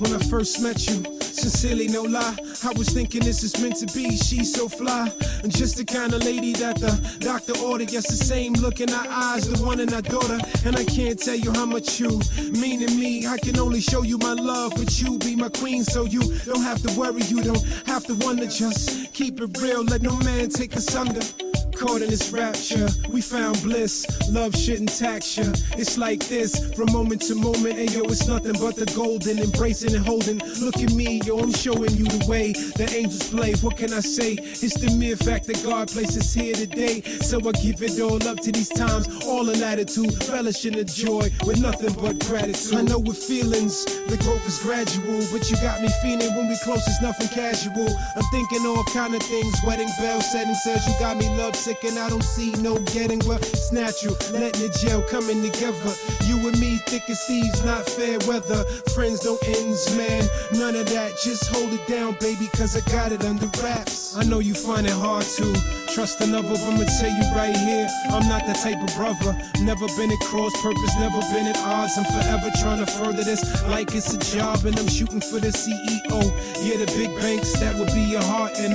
when I first met you. Sincerely, no lie, I was thinking this is meant to be. She's so fly, and just the kind of lady that the doctor ordered. Yes, the same look in her eyes, the one in her daughter. And I can't tell you how much you mean to me. I can only show you my love, but you be my queen. So you don't have to worry, you don't have to wonder. Just keep it real, let no man take us under. Caught in this rapture, we found bliss. Love shouldn't tax ya. It's like this, from moment to moment. And yo, it's nothing but the golden, embracing and holding. Look at me, yo, I'm showing you the way the angels play. What can I say? It's the mere fact that God placed us here today. So I give it all up to these times, all in attitude, relish in the joy with nothing but gratitude. I know with feelings, the growth is gradual, but you got me feeling when we close, it's nothing casual. I'm thinking all kind of things, wedding bells, setting says you got me love sick and I don't see no getting, but it's natural, letting the gel coming together. You and me, thick as thieves, not fair weather. Friends, no ends, man, none of that. Just hold it down, baby, cause I got it under wraps. I know you find it hard to trust another, but I'ma tell you right here, I'm not that type of brother. Never been at cross purpose, never been at odds. I'm forever trying to further this like it's a job, and I'm shooting for the CEO. Yeah, the big banks, that would be your heart, and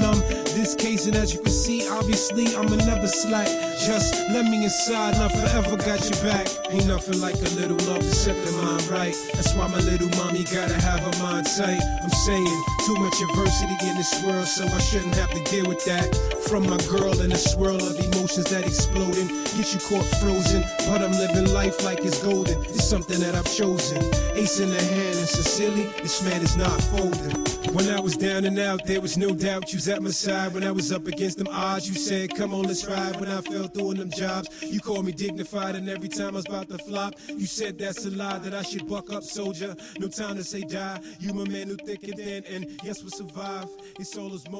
this case, and as you can see, obviously, I'ma never slack. Just let me inside, and I forever got your back. Ain't nothing like a little love to set the mind right. That's why my little mommy gotta have her mind tight. I'm saying, too much adversity in this world, so I shouldn't have to deal with that. From my girl in a swirl of emotions that exploding, get you caught frozen, but I'm living life like it's golden. It's something that I've chosen. Ace in the hand, and sincerely, this man is not folding. When I was down and out, there was no doubt you was at my side. When I was up against them odds, you said, come on, let's ride. When I fell through in them jobs, you called me dignified. And every time I was about to flop, you said that's a lie, that I should buck up, soldier. No time to say die. You my man who thick and thin, and yes, we'll survive. It's all those moments.